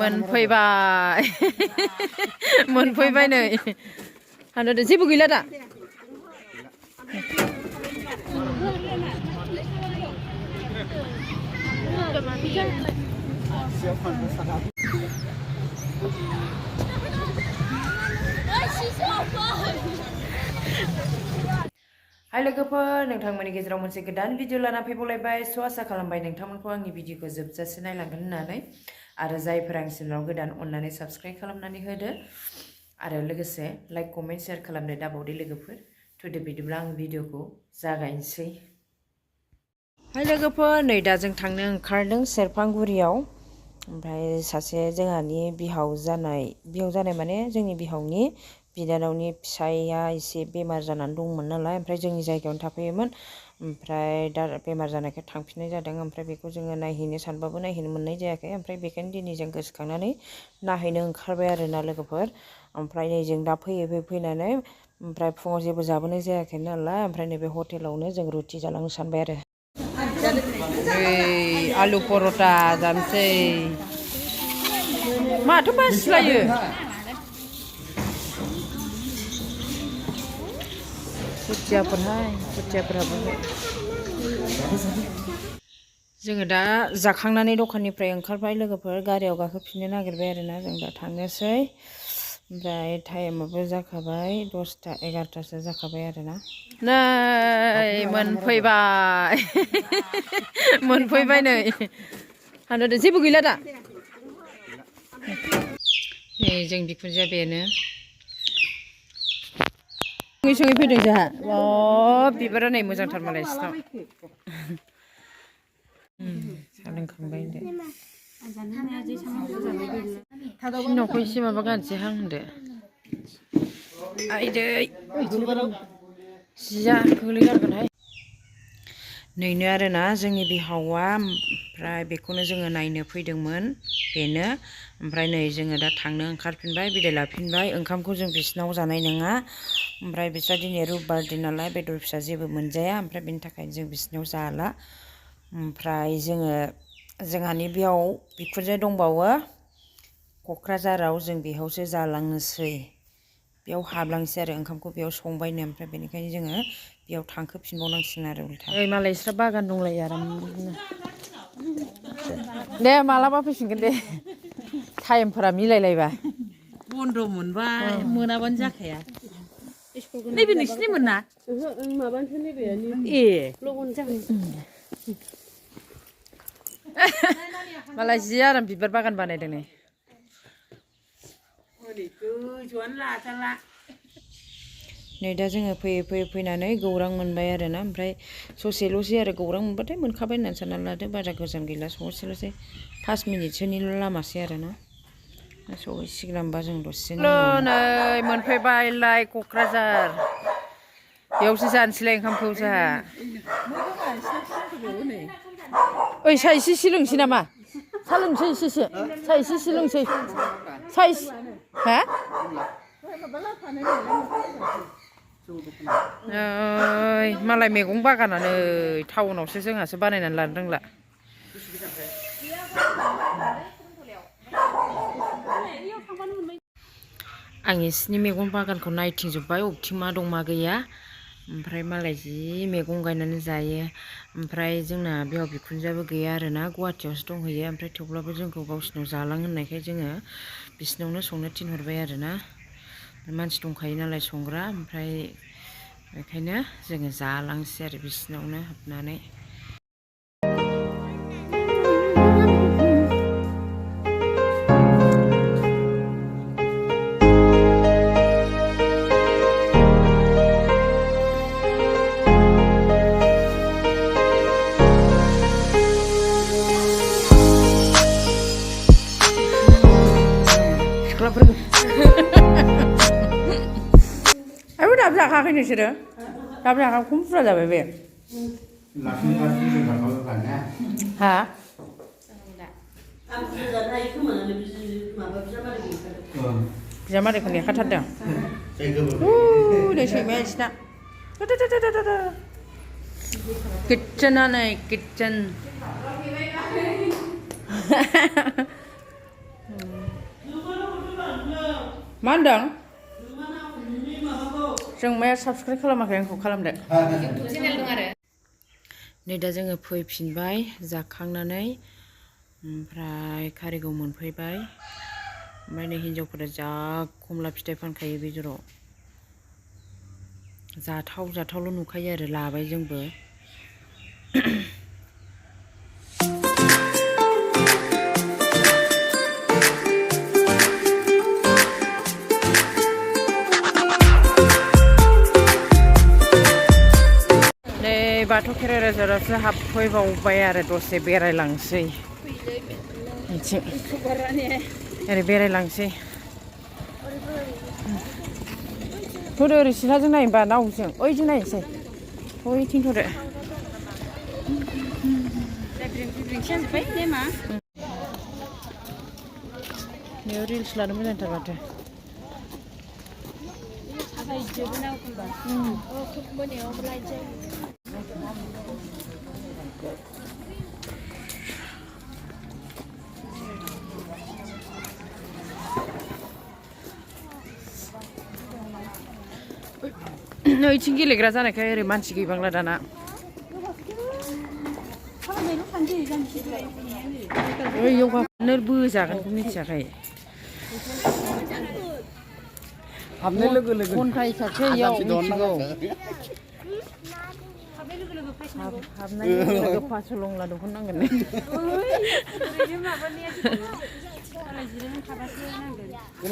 मोनफैबाय मोनफैबाय नै हानोदो जेबो गैला दा हाय लोगोफोर नोंथांमोननि गेजेराव मोनसे गोदान भिडिअ लाना फैबावलायबाय स' आसा खालामबाय नोंथांमोनखौ आंनि भिडिअखौ जोबजासे नायलांगोन होननानै आरो जायफोरा आंनि चेनेलाव गोदान अननानै साबस्क्राइब खालामनानै होदो आरो लोगोसे लाइक कमेन्ट शेयार खालामनो दाबावदे लोगोफोर थुदो बिदिब्ला आं भिडिअखौ जागायनोसै हाय लोगोफोर नै दा जों थांनो ओंखारदों सेरफांगुरियाव ओमफ्राय सासे जोंहानि बिहाव जानाय माने जोंनि बिहावनि बिनानावनि फिसाइया एसे बेमार जानानै दंमोन नालाय ओमफ्राय जोंनि जायगायावनो थाफैयोमोन ओमफ्राय दा बेमार जानायखाय थांफिननाय जादों ओमफ्राय बेखौ जोङो नायहैनो सानबाबो नायहैनो मोननाय जायाखै ओमफ्राय बेखायनो दिनै जों गोसोखांनानै नायहैनो ओंखारबाय आरोना लोगोफोर ओमफ्राय नै जों दा फैनानै ओमफ्राय फुङाव जेबो जाबोनाय जायाखै नालाय ओमफ्राय नैबे हटेलावनो जों रुटि जालांनो सानबाय आरो आलु पर'था जानोसै माथो बासिलायो खुथियाफोराबो जोङो दा जाखांनानै दखाननिफ्राय ओंखारबाय लोगोफोर गारियाव गाखोफिननो नागिरबाय आरोना जों दा थांनोसै ओमफ्राय टाइमाबो जाखाबाय 10टा 11टासो जाखाबाय आरोना नै मोनफैबाय नै हानोदो जेबो गैला दा नै जों बिखुनजोआ बेनो सङै फैदों जोंहा बिबारा नै मोजांथार मालाय सिथाव साहा लोंखांबाय होनदो सिनावखौ एसे माबा गानसै हां होनदो आइदै जिया गोलैगारगोनहाय नैनो आरोना जोंनि बिहावा ओमफ्राय बेखौनो जोङो नायनो फैदोंमोन बेनो ओमफ्राय नै जोङो दा थांनो ओंखारफिनबाय बिदाय लाफिनबाय ओंखामखौ जों बिसिनाव जानाय नङा ओमफ्राय बिस्रा दिनै रबिबार दिन नालाय बेदर फिसा जेबो मोनजाया ओमफ्राय बेनि थाखायनो जों बिसिनाव जाला ओमफ्राय जोंहानि बेयाव बिखुनजो दंबावो क'क्राझाराव जों बेयावसो जालांनोसै बेयाव हाबलांसै आरो ओंखामखौ बेयाव संबायनो ओमफ्राय बेनिखायनो जोङो बेयाव थांखोफिनबावनांसिगोन आरो उल्था मालाय बिस्रा बागान दंलायो आरामनो दे मालाबा फैफिनगोन दे टाइमफोरा मिलायलायबा बन्द' मोनबा मोनाबानो जाखाया नैबे नोंसिनि मोना माबानिसो नैबे ए लगन जाबाय मालाय जि आराम बिबार बागान बानायदों नै नै दा जोङो फैनानै गौरां मोनबाय आरोना ओमफ्राय ससेल'सै आरो गौरां मोनबाथाय मोनखाबाय होननानै सानना लादो बारा गोजान गैला ससेल'सै 5 मिनिटसोनिल' लामासै आरोना सहैसिगोन होनबा जों दसेनो नै मोनफैबाय लाय क'क्राझार बेयावसो जानोसैलाय ओंखामखौ जोंहा ओइ सा एसे लोंसै नामा सा लोंसै एसेसो सा एसे लोंसै सा हा मालाय मैगं बागानानो टाउनावसो जोंहासो बानायनानै लानो रोंला आं इसिनि मैगं बागानखौ नायथिंजोब्बाय अबेथिं मा दं मा गैया ओमफ्राय मालाय जि मैगं गायनानै जायो ओमफ्राय जोंना बिहाव बिखुनजोआबो गैया आरोना गुवाहाटियावसो दंहैयो ओमफ्राय थेवब्लाबो जोंखौ गावसिनाव जालां होननायखाय जोङो बिसिनावनो संनो थिनहरबाय आरोना मानसि दंखायो नालाय संग्रा ओमफ्राय बेखायनो जोङो जालांसै आरो बिसिनावनो हाबनानै दाबो जाखायाखै नोंसोरो दाबो जाखायाखै खम बुरजा जाबाय बे हा बिजामादैखौ नेखाथारदों नै सैमाया इसिना किटचेना नै किटचेन मा होनदों जों माया साबसक्राइब खालामाखै आंखौ खालामदो इउटुब चेनेल दं आरो नै दा जोङो फैफिनबाय जाखांनानै ओमफ्राय कारिगाव मोनफैबाय ओमफ्राय नै हिन्जावफोरा जा खमला फिथाइ फानखायो बे जराव जाथाव जाथावल' नुखायो आरो लाबाय जोंबो बाथौ खेराइ रायजोआवसो हाबफैबावबाय आरो दसे बेरायलांसै बिथिं ओरै बेरायलांसै थ'दो ओरै सिथ्लाजों नायबा नावजों ओइजों नायनोसै ओइथिं थ'दो बेयाव रिल्स लानो मोजांथार माथो नैथिं गेलेग्रा जानायखाय ओरै मानसि गैबांला दाना ओइयाव गाखोनो बोजागोनखौ मिथियाखै हाबनाय लोगो लोगो घन्टा हिसाबसो इयाव मिथिगौ हाबनाय लोगो लोगो पास लंला दख'नांगोन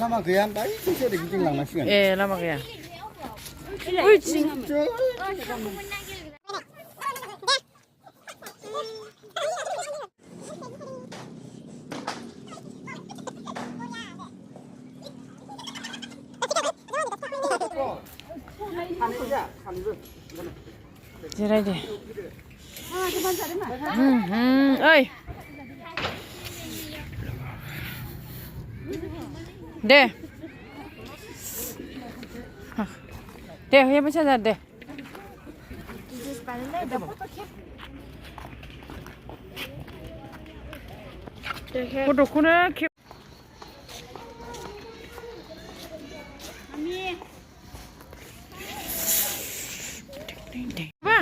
लामा गैया ओमफ्राय ओरै गिदिंलांनांसिगोन ए लामा गैया जिरायदो ओइ दे दे हेबो साजा दे फट'खौनो खेब मा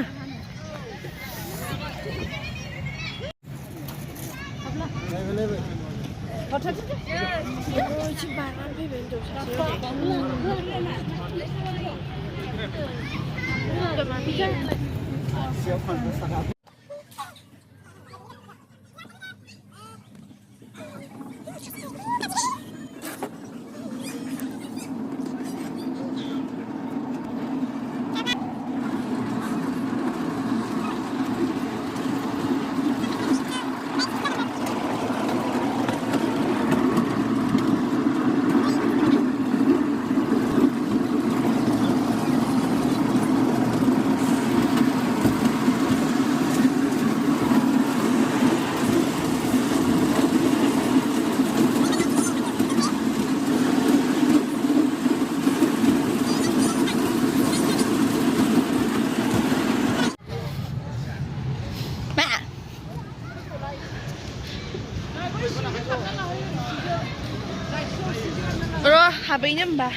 हाबैनो होमबा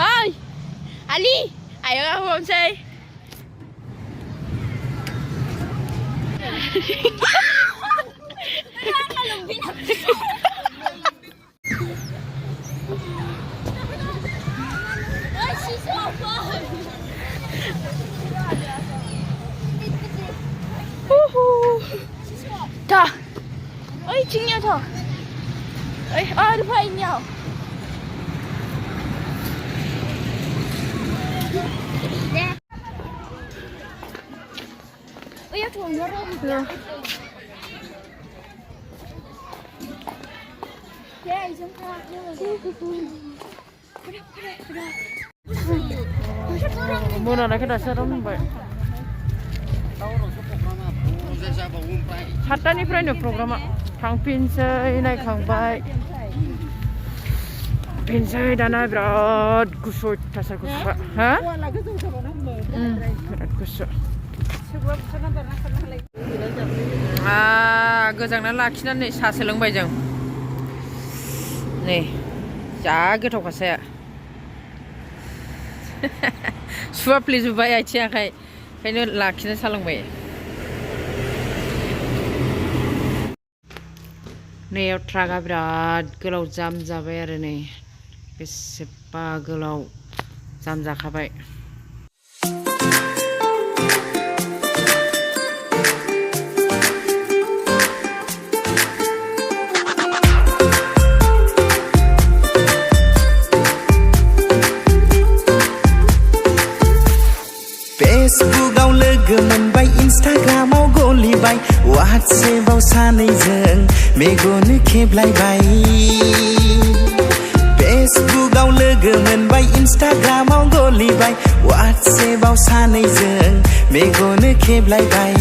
ओइ आलि आयो हमसै 더 어이 중요 더 어이 어디 봐 있냐 네 어이 좀 열어보세요 네 이제 가 그래 뭐나 그다 사람은 뭐 사탄이프라이너 프로그램아 당핀서이 나이강바이 हाबफिनसै दाना बिराद गुसु थासार गुसु हा बिराद गुसु गोजांना लाखिनानै साहा सोलोंबाय जों नै जा गोथावखा साया सुवाफ्लेजोब्बाय आथिं आखाइ ओंखायनो लाखिना सालोंबाय नैयाव ट्राकआ बिराद गोलाव जाम जाबाय आरो नै बेसेबा गोलाव जाम जाखाबाय फेसबुकआव लोगो मोनबाय इन्स्टाग्रामाव गलिबाय वाट्सएपआव सानैजों मेगन खेबलायबाय फेसबुकआव लोगो मोनबाय इन्स्टाग्रामाव गलिबाय वाट्सएपआव सानैजों मेगन खेबलायबाय